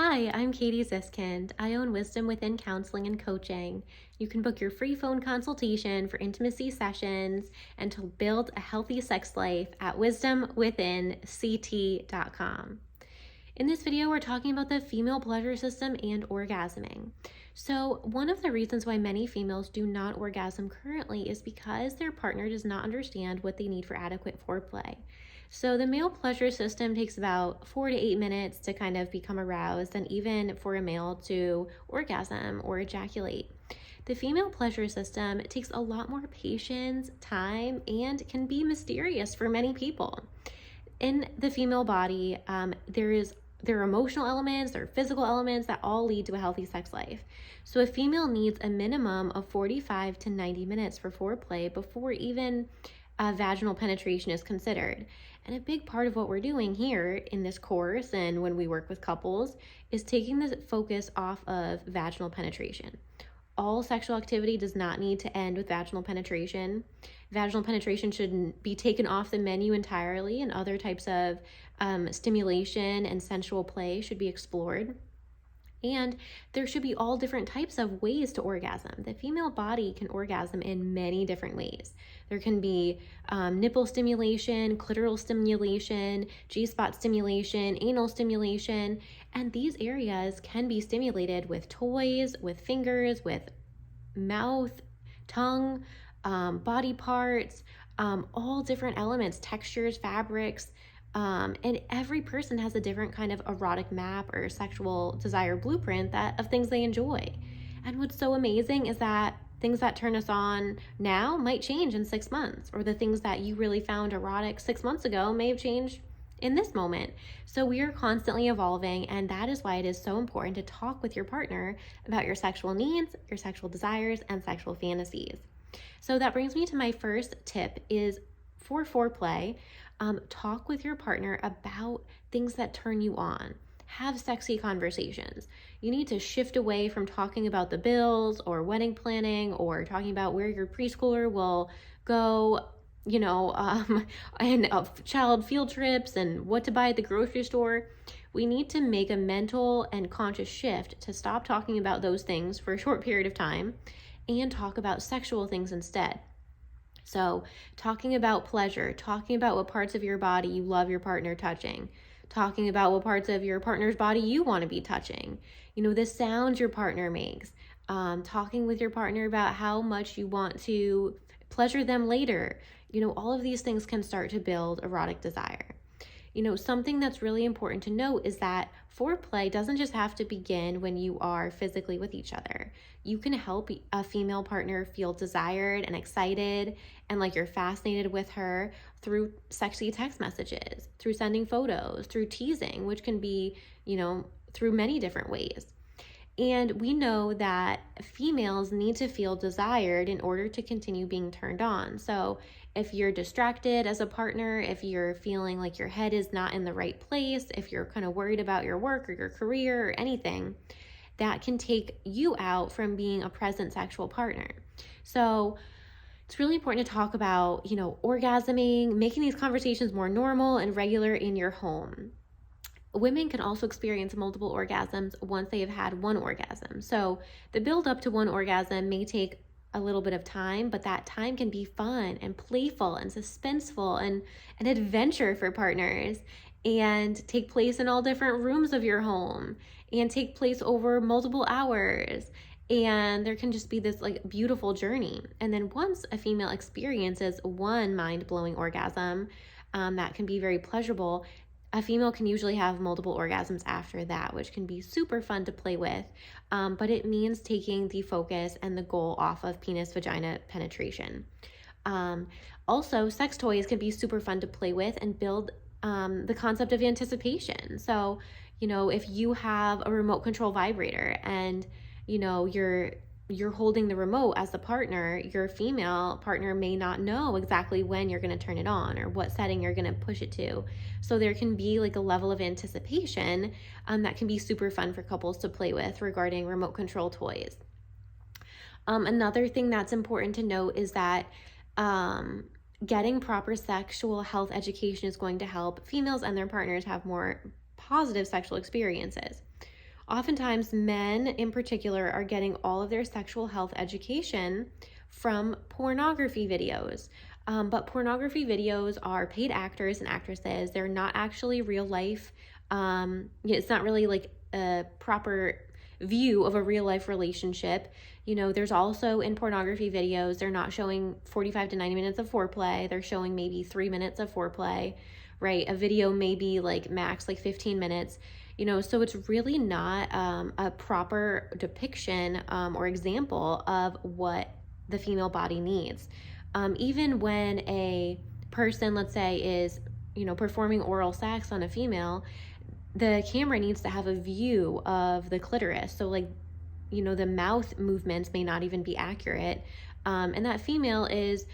Hi, I'm Katie Ziskind. I own Wisdom Within Counseling and Coaching. You can book your free phone consultation for intimacy sessions and to build a healthy sex life at wisdomwithinct.com. In this video, we're talking about the female pleasure system and orgasming. So, one of the reasons why many females do not orgasm currently is because their partner does not understand what they need for adequate foreplay. So, the male pleasure system takes about 4 to 8 minutes to kind of become aroused, and even for a male to orgasm or ejaculate. The female pleasure system takes a lot more patience, time, and can be mysterious for many people. In the female body, there are emotional elements, there are physical elements that all lead to a healthy sex life. So a female needs a minimum of 45 to 90 minutes for foreplay before even vaginal penetration is considered. And a big part of what we're doing here in this course and when we work with couples is taking the focus off of vaginal penetration. All sexual activity does not need to end with vaginal penetration. Vaginal penetration should be taken off the menu entirely, and other types of stimulation and sensual play should be explored. And there should be all different types of ways to orgasm. The female body can orgasm in many different ways. There can be nipple stimulation, clitoral stimulation, G-spot stimulation, anal stimulation, and these areas can be stimulated with toys, with fingers, with mouth, tongue, body parts, all different elements, textures, fabrics. And every person has a different kind of erotic map or sexual desire blueprint of things they enjoy. And what's so amazing is that things that turn us on now might change in 6 months, or the things that you really found erotic 6 months ago may have changed in this moment. So we are constantly evolving, and that is why it is so important to talk with your partner about your sexual needs, your sexual desires, and sexual fantasies. So that brings me to my first tip is for foreplay. Talk with your partner about things that turn you on. Have sexy conversations. You need to shift away from talking about the bills or wedding planning or talking about where your preschooler will go, and child field trips and what to buy at the grocery store. We need to make a mental and conscious shift to stop talking about those things for a short period of time and talk about sexual things instead. So talking about pleasure, talking about what parts of your body you love your partner touching, talking about what parts of your partner's body you want to be touching, the sounds your partner makes, talking with your partner about how much you want to pleasure them later. All of these things can start to build erotic desire. Something that's really important to note is that foreplay doesn't just have to begin when you are physically with each other. You can help a female partner feel desired and excited and like you're fascinated with her through sexy text messages, through sending photos, through teasing, which can be, through many different ways. And we know that females need to feel desired in order to continue being turned on. So if you're distracted as a partner, if you're feeling like your head is not in the right place, if you're kind of worried about your work or your career or anything, that can take you out from being a present sexual partner. So it's really important to talk about, orgasming, making these conversations more normal and regular in your home. Women can also experience multiple orgasms once they have had one orgasm. So the build up to one orgasm may take a little bit of time, but that time can be fun and playful and suspenseful and an adventure for partners, and take place in all different rooms of your home and take place over multiple hours. And there can just be this beautiful journey. And then once a female experiences one mind-blowing orgasm, that can be very pleasurable, a female can usually have multiple orgasms after that, which can be super fun to play with, but it means taking the focus and the goal off of penis-vagina penetration. Also, sex toys can be super fun to play with and build the concept of anticipation. So, if you have a remote control vibrator and, you're holding the remote as the partner, your female partner may not know exactly when you're going to turn it on or what setting you're going to push it to. So there can be a level of anticipation that can be super fun for couples to play with regarding remote control toys. Another thing that's important to note is that getting proper sexual health education is going to help females and their partners have more positive sexual experiences. Oftentimes, men in particular are getting all of their sexual health education from pornography videos. But pornography videos are paid actors and actresses. They're not actually real life. It's not really like a proper view of a real life relationship. There's also in pornography videos, they're not showing 45 to 90 minutes of foreplay. They're showing maybe 3 minutes of foreplay, right? A video maybe like max like 15 minutes. So it's really not a proper depiction or example of what the female body needs. Even when a person, let's say, is, performing oral sex on a female, the camera needs to have a view of the clitoris. So like, the mouth movements may not even be accurate. And that female is,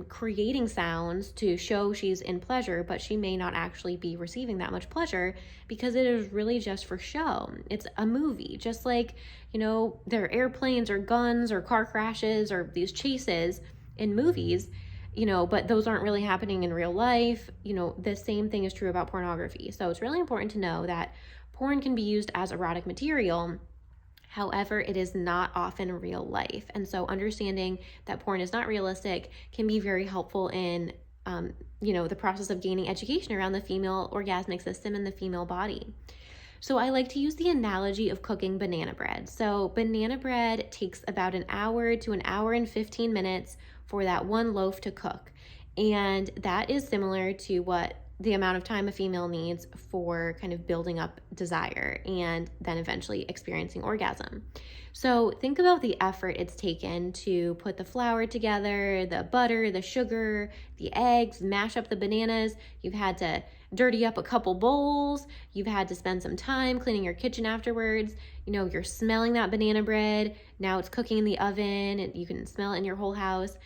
creating sounds to show she's in pleasure, but she may not actually be receiving that much pleasure because it is really just for show. It's a movie, just like, there are airplanes or guns or car crashes or these chases in movies, but those aren't really happening in real life. The same thing is true about pornography. So it's really important to know that porn can be used as erotic material. However, it is not often real life. And so understanding that porn is not realistic can be very helpful in, the process of gaining education around the female orgasmic system and the female body. So I like to use the analogy of cooking banana bread. So banana bread takes about an hour to an hour and 15 minutes for that one loaf to cook. And that is similar to what the amount of time a female needs for kind of building up desire and then eventually experiencing orgasm. So think about the effort it's taken to put the flour together, the butter, the sugar, the eggs, mash up the bananas. You've had to dirty up a couple bowls. You've had to spend some time cleaning your kitchen afterwards. You're smelling that banana bread. Now it's cooking in the oven and you can smell it in your whole house.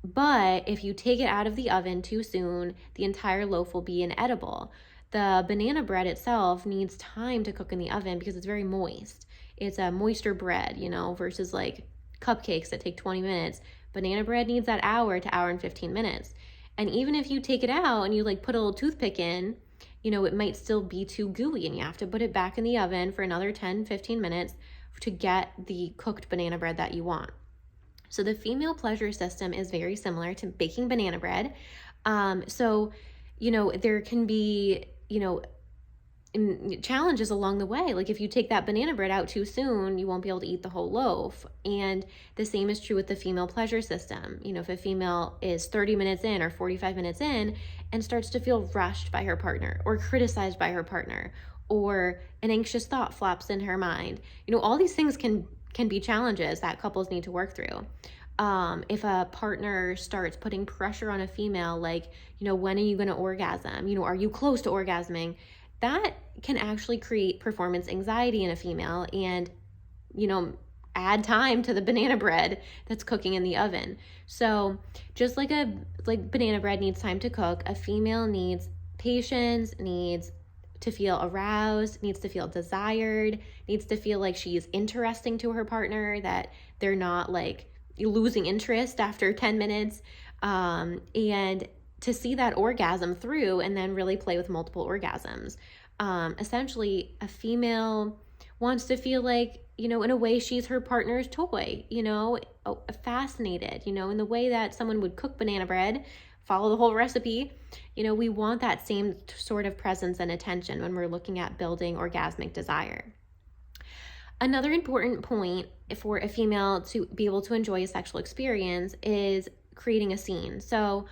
But if you take it out of the oven too soon, the entire loaf will be inedible. The banana bread itself needs time to cook in the oven because it's very moist. It's a moister bread, versus like cupcakes that take 20 minutes. Banana bread needs that hour to hour and 15 minutes. And even if you take it out and you like put a little toothpick in, it might still be too gooey and you have to put it back in the oven for another 10, 15 minutes to get the cooked banana bread that you want. So the female pleasure system is very similar to baking banana bread. There can be, challenges along the way. Like if you take that banana bread out too soon, you won't be able to eat the whole loaf. And the same is true with the female pleasure system. If a female is 30 minutes in or 45 minutes in and starts to feel rushed by her partner or criticized by her partner, or an anxious thought flops in her mind, all these things can be challenges that couples need to work through. If a partner starts putting pressure on a female, like, when are you going to orgasm? Are you close to orgasming? That can actually create performance anxiety in a female and, add time to the banana bread that's cooking in the oven. So just like banana bread needs time to cook, a female needs patience, needs to feel aroused, needs to feel desired, needs to feel like she's interesting to her partner, that they're not like losing interest after 10 minutes, and to see that orgasm through and then really play with multiple orgasms. Essentially, a female wants to feel like, in a way she's her partner's toy, fascinated, in the way that someone would cook banana bread, follow the whole recipe. We want that same sort of presence and attention when we're looking at building orgasmic desire. Another important point for a female to be able to enjoy a sexual experience is creating a scene. So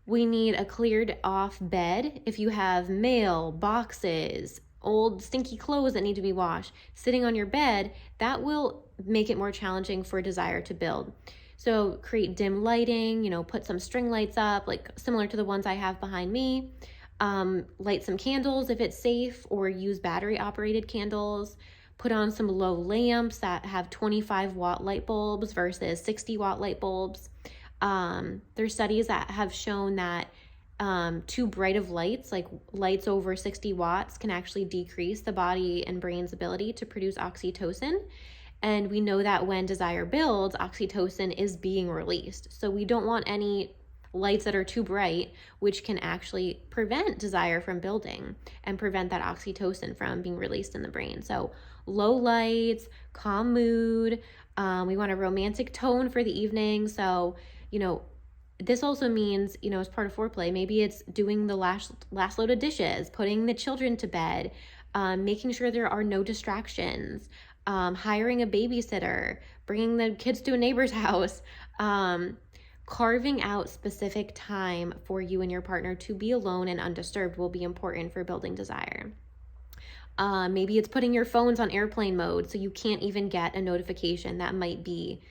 we need a cleared off bed. If you have mail, boxes, old stinky clothes that need to be washed sitting on your bed, that will make it more challenging for desire to build. So create dim lighting, put some string lights up, like similar to the ones I have behind me. Light some candles if it's safe, or use battery operated candles. Put on some low lamps that have 25 watt light bulbs versus 60 watt light bulbs. There's studies that have shown that too bright of lights, like lights over 60 watts, can actually decrease the body and brain's ability to produce oxytocin. And we know that when desire builds, oxytocin is being released. So we don't want any lights that are too bright, which can actually prevent desire from building and prevent that oxytocin from being released in the brain. So low lights, calm mood. We want a romantic tone for the evening. So, this also means, as part of foreplay, maybe it's doing the last load of dishes, putting the children to bed, making sure there are no distractions, hiring a babysitter, bringing the kids to a neighbor's house, carving out specific time for you and your partner to be alone and undisturbed will be important for building desire. Maybe it's putting your phones on airplane mode so you can't even get a notification that might be,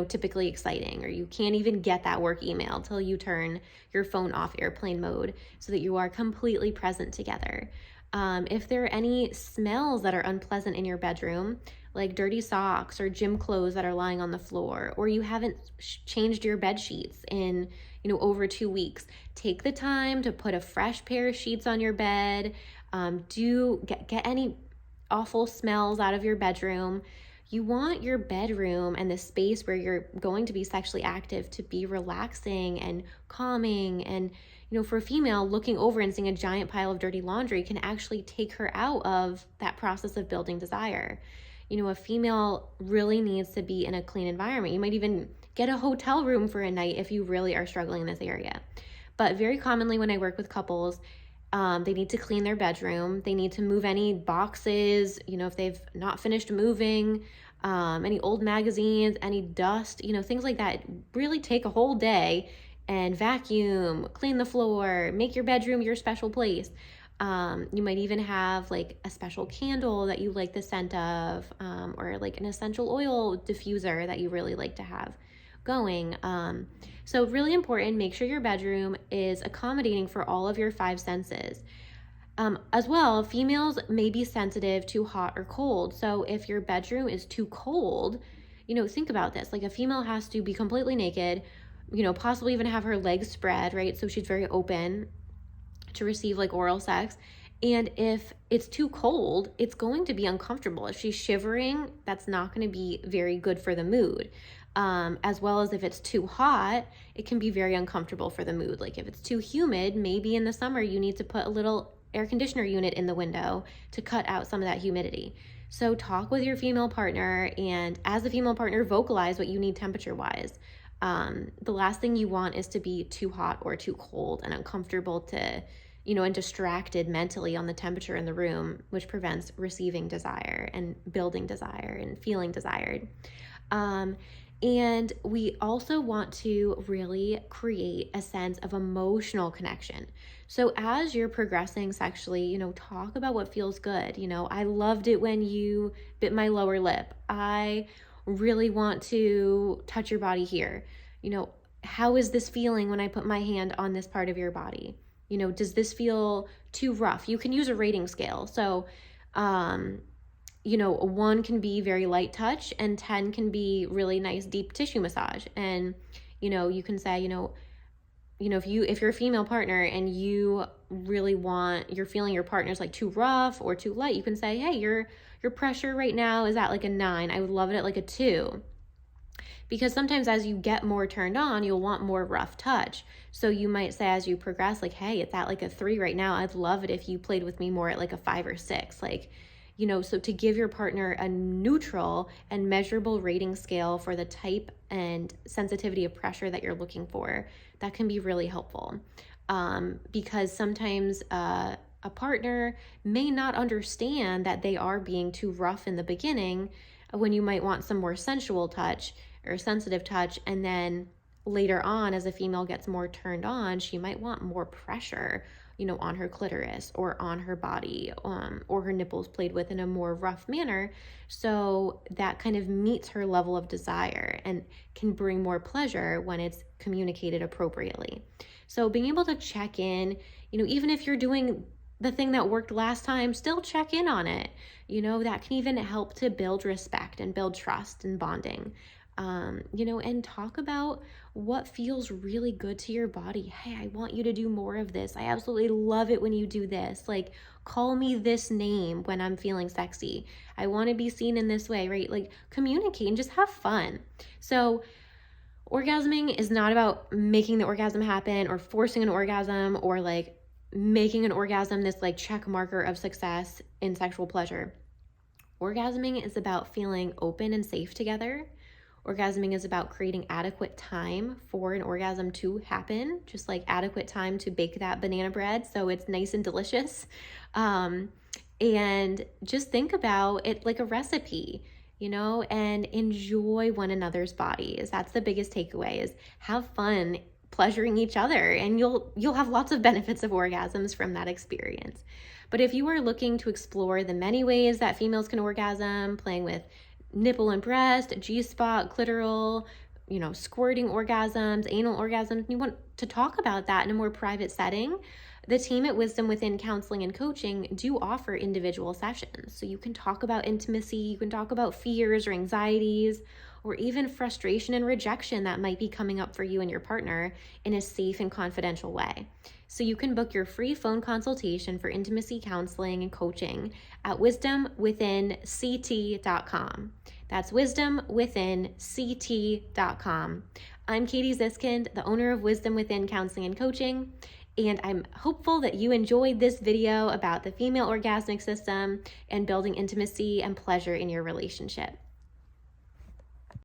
typically exciting, or you can't even get that work email till you turn your phone off airplane mode so that you are completely present together. If there are any smells that are unpleasant in your bedroom, like dirty socks or gym clothes that are lying on the floor, or you haven't changed your bed sheets in, over 2 weeks, take the time to put a fresh pair of sheets on your bed. Get any awful smells out of your bedroom. You want your bedroom and the space where you're going to be sexually active to be relaxing and calming. And, for a female, looking over and seeing a giant pile of dirty laundry can actually take her out of that process of building desire. A female really needs to be in a clean environment. You might even get a hotel room for a night if you really are struggling in this area. But very commonly when I work with couples, they need to clean their bedroom. They need to move any boxes, if they've not finished moving, any old magazines, any dust, things like that. Really take a whole day and vacuum, clean the floor, make your bedroom your special place. You might even have like a special candle that you like the scent of, or like an essential oil diffuser that you really like to have going. So really important, make sure your bedroom is accommodating for all of your 5 senses. As well, females may be sensitive to hot or cold. So if your bedroom is too cold, think about this. Like a female has to be completely naked, possibly even have her legs spread, right? So she's very open to receive like oral sex. And if it's too cold, it's going to be uncomfortable. If she's shivering, that's not going to be very good for the mood. As well as if it's too hot, it can be very uncomfortable for the mood. Like if it's too humid, maybe in the summer you need to put a little air conditioner unit in the window to cut out some of that humidity. So talk with your female partner, and as a female partner, vocalize what you need temperature-wise. The last thing you want is to be too hot or too cold and uncomfortable to, and distracted mentally on the temperature in the room, which prevents receiving desire and building desire and feeling desired. And we also want to really create a sense of emotional connection. So as you're progressing sexually, talk about what feels good. I loved it when you bit my lower lip. I really want to touch your body here. How is this feeling when I put my hand on this part of your body? Does this feel too rough? You can use a rating scale. So, 1 can be very light touch and 10 can be really nice deep tissue massage. And, you can say, if you're a female partner and you really you're feeling your partner's like too rough or too light, you can say, hey, your pressure right now is at like a 9. I would love it at like a 2. Because sometimes as you get more turned on, you'll want more rough touch. So you might say as you progress, like, hey, it's at like a 3 right now. I'd love it if you played with me more at like a 5 or 6. Like, so to give your partner a neutral and measurable rating scale for the type and sensitivity of pressure that you're looking for, that can be really helpful. Because sometimes a partner may not understand that they are being too rough in the beginning when you might want some more sensual touch or sensitive touch. And then later on, as a female gets more turned on, she might want more pressure, on her clitoris or on her body, or her nipples played with in a more rough manner. So that kind of meets her level of desire and can bring more pleasure when it's communicated appropriately. So being able to check in, even if you're doing the thing that worked last time, still check in on it. That can even help to build respect and build trust and bonding. And talk about what feels really good to your body. Hey, I want you to do more of this. I absolutely love it when you do this. Like, call me this name when I'm feeling sexy. I want to be seen in this way, right? Like, communicate and just have fun. So Orgasming is not about making the orgasm happen or forcing an orgasm or like making an orgasm this like check marker of success in sexual pleasure. Orgasming is about feeling open and safe together. Orgasming is about creating adequate time for an orgasm to happen, just like adequate time to bake that banana bread so it's nice and delicious. And just think about it like a recipe, and enjoy one another's bodies. That's the biggest takeaway, is have fun pleasuring each other, and you'll have lots of benefits of orgasms from that experience. But if you are looking to explore the many ways that females can orgasm, playing with nipple and breast, G-spot, clitoral, squirting orgasms, anal orgasms, you want to talk about that in a more private setting, the team at Wisdom Within Counseling and Coaching do offer individual sessions. So you can talk about intimacy, you can talk about fears or anxieties, or even frustration and rejection that might be coming up for you and your partner in a safe and confidential way. So you can book your free phone consultation for intimacy counseling and coaching at wisdomwithinct.com. That's wisdomwithinct.com. I'm Katie Ziskind, the owner of Wisdom Within Counseling and Coaching, and I'm hopeful that you enjoyed this video about the female orgasmic system and building intimacy and pleasure in your relationship.